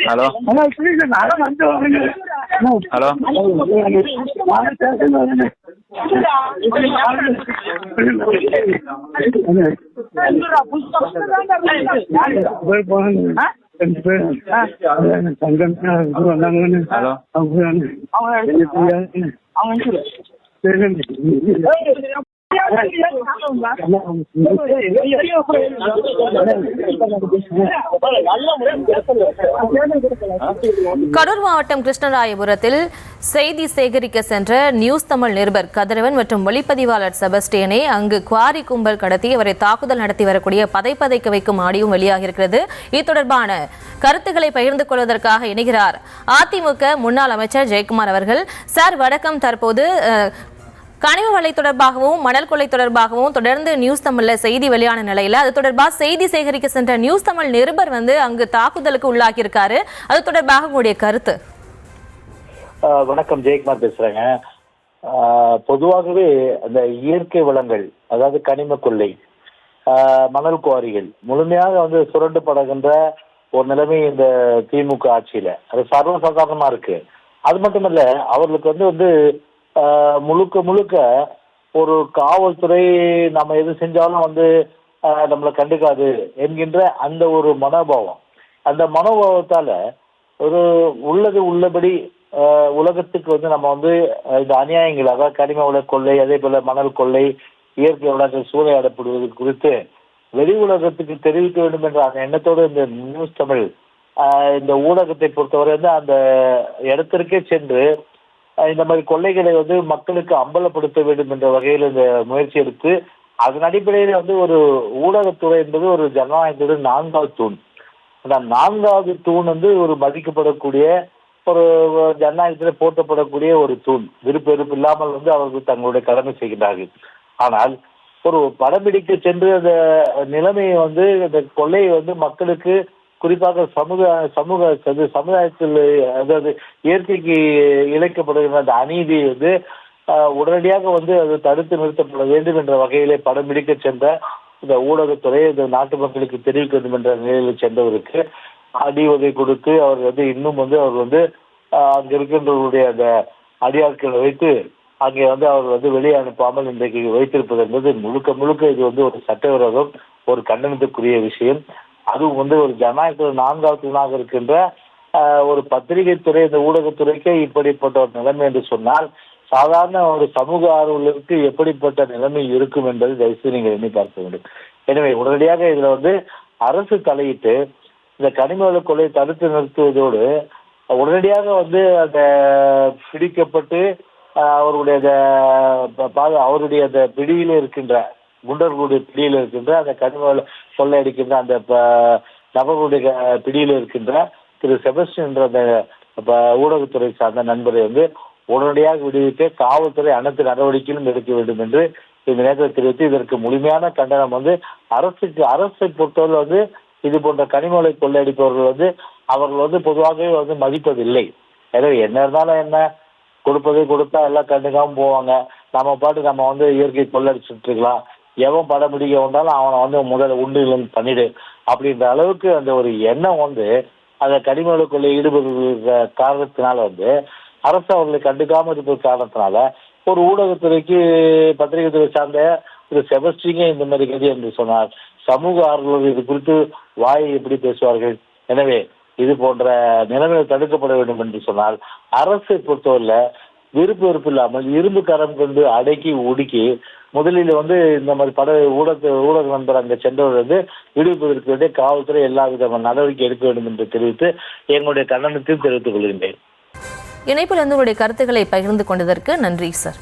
Hello hello Karur மாவட்டம் கிருஷ்ணராயபுரத்தில் செய்தி சேகரிக்க சென்ற நியூஸ் தமிழ் நிருபர் கதிரவன் மற்றும் ஒளிப்பதிவாளர் செபஸ்டியனை அங்கு குவாரி கும்பல் கடத்தி அவரை தாக்குதல் நடத்தி வரக்கூடிய பதைக்க வைக்கும் ஆடியும் வெளியாகியிருக்கிறது. இது தொடர்பான கருத்துக்களை பகிர்ந்து கொள்வதற்காக இணைகிறார் அதிமுக முன்னாள் அமைச்சர் ஜெயக்குமார் அவர்கள். சார் வணக்கம். தற்போது கனிம வளை தொடர்பாகவும் மணல் கொள்ளை தொடர்பாகவும் தொடர்ந்து நியூஸ் தமிழ்ல செய்தி வெளியான நிலையில அது தொடர்பாக செய்தி சேகரிக்க சென்ற நியூஸ் தமிழ் நிருபர் அங்கு தாக்குதலுக்கு உள்ளாகி இருக்காரு. அது தொடர்பாக உங்களுடைய கருத்து. வணக்கம், ஜெயக்குமார் பேசுறேங்க. பொதுவாகவே அந்த இயற்கை வளங்கள், அதாவது கனிம கொள்ளை, மணல் குவாரிகள் முழுமையாக சுரண்டப்படுகின்ற ஒரு நிலைமை இந்த திமுக ஆட்சியில அது சர்வசாதாரணமா இருக்கு. அது மட்டுமல்ல, அவர்களுக்கு முழுக்க ஒரு காவல்துறை நம்ம எது செஞ்சாலும் நம்மளை கண்டுக்காது என்கின்ற அந்த ஒரு மனோபாவம், அந்த மனோபாவத்தால உள்ளபடி உலகத்துக்கு நம்ம இந்த அநியாயங்கள், அதாவது கனிம வள கொள்ளை, அதே போல மணல் கொள்ளை, இயற்கை வளங்கள் சூறையாடப்படுவது குறித்து வெளி உலகத்துக்கு தெரிவிக்க வேண்டும் என்ற அந்த எண்ணத்தோடு இந்த நியூஸ் தமிழ் இந்த ஊடகத்தை பொறுத்தவரை அந்த இடத்திற்கே சென்று இந்த மாதிரி கொள்ளைகளை மக்களுக்கு அம்பலப்படுத்த வேண்டும் என்ற வகையில் இந்த முயற்சி எடுத்து அதன் அடிப்படையில் ஒரு ஊடகத்துறை என்பது ஒரு ஜனநாயகத்தோட 4வது தூண். அந்த 4வது தூண் ஒரு மதிக்கப்படக்கூடிய ஒரு ஜனநாயகத்தில் போற்றப்படக்கூடிய ஒரு தூண். விருப்பம் இல்லாமல் அவர்கள் தங்களுடைய கடமை செய்கிறார்கள். ஆனால் ஒரு படம்பிடிக்க சென்று அந்த நிலைமையை இந்த கொள்ளையை மக்களுக்கு, குறிப்பாக சமுதாயத்தில், அதாவது இயற்கைக்கு இழைக்கப்படுகிற அந்த அநீதியை உடனடியாக அது தடுத்து நிறுத்தப்பட வேண்டும் என்ற வகையிலே படம் பிடிக்க சென்ற இந்த ஊடகத்துறை இந்த நாட்டு மக்களுக்கு தெரிவிக்க வேண்டும் என்ற நிலையில் சென்றவருக்கு அடிவகை கொடுத்து அவர் இன்னும் அவர் அங்க இருக்கின்றவருடைய அந்த அடியாட்களை வைத்து அங்கே அவர் வெளியே அனுப்பாமல் இன்றைக்கு வைத்திருப்பது என்பது முழுக்க இது ஒரு சட்டவிரோதம், ஒரு கண்டனத்துக்குரிய விஷயம். அதுவும் ஒரு ஜனநாயகத்தில் 4வது தூணாக இருக்கின்ற ஒரு பத்திரிகை துறை, இந்த ஊடகத்துறைக்கே இப்படிப்பட்ட ஒரு நிலைமை என்று சொன்னால் சாதாரண ஒரு சமூக ஆர்வலருக்கு எப்படிப்பட்ட நிலைமை இருக்கும் என்பதை தயவுசெய்து நீங்கள் எண்ணி பார்க்க வேண்டும். எனவே உடனடியாக இதுல அரசு தலையிட்டு இந்த கனிம வள கொள்ளையை தடுத்து நிறுத்துவதோடு உடனடியாக அந்த பிடிக்கப்பட்டு அவருடைய அந்த பிடியில் இருக்கின்ற குண்டர்களுடைய பிடியில் இருக்கின்ற அந்த கனிம வள கொள்ளையடிக்கின்ற அந்த நபர்களுடைய பிடியில் இருக்கின்ற திரு செபஸ்டியன் என்ற அந்த ஊடகத்துறை சார்ந்த நண்பரை உடனடியாக விடுவிக்க காவல்துறை அனைத்து நடவடிக்கைகளும் எடுக்க வேண்டும் என்று இந்த நேரத்தில் தெரிவித்து இதற்கு முழுமையான கண்டனம் அரசை பொறுத்தவரை இது போன்ற கனிம வள கொள்ளையடிப்பவர்கள் அவர்கள் பொதுவாகவே மதிப்பதில்லை. எனவே என்ன இருந்தாலும் என்ன, கொடுத்தா எல்லாம் கண்டுக்காம போவாங்க. நம்ம பாட்டு நம்ம இயற்கை கொள்ளடிச்சுட்டு இருக்கலாம், எவன் படம் பிடிக்க வந்தாலும் அவனை முதல்ல உண்டு பண்ணிடு அப்படின்ற அளவுக்கு அந்த ஒரு எண்ணம் அந்த கனிம வள கொள்ளை ஈடுபடுகிற காரணத்தினால அரசு அவர்களை கண்டுக்காம இருப்பது காரணத்தினால ஒரு ஊடகத்துறைக்கு, பத்திரிகை துறை சார்ந்த திரு செபஸ்டியனே இந்த மாதிரி கதி என்று சொன்னார். சமூக ஆர்வலர்கள் இது குறித்து வாயை எப்படி பேசுவார்கள்? எனவே இது போன்ற நிலைமைகள் தடுக்கப்பட வேண்டும் என்று சொன்னால் அரசை பொறுத்தவரை விருப்பு இல்லாமல் இரும்பு கரம் கொண்டு அடக்கி ஒடுக்கி முதலில் இந்த மாதிரி ஊடக நண்பர் அங்கே சென்றவர் விடுவிப்பதற்கு வேண்டிய காவல்துறை எல்லா விதமான நடவடிக்கை எடுக்க வேண்டும் என்று தெரிவித்து எங்களுடைய கண்டனத்தையும் தெரிவித்துக் கொள்கின்றேன். இணைப்பில் உங்களுடைய கருத்துக்களை பகிர்ந்து கொண்டதற்கு நன்றி சார்.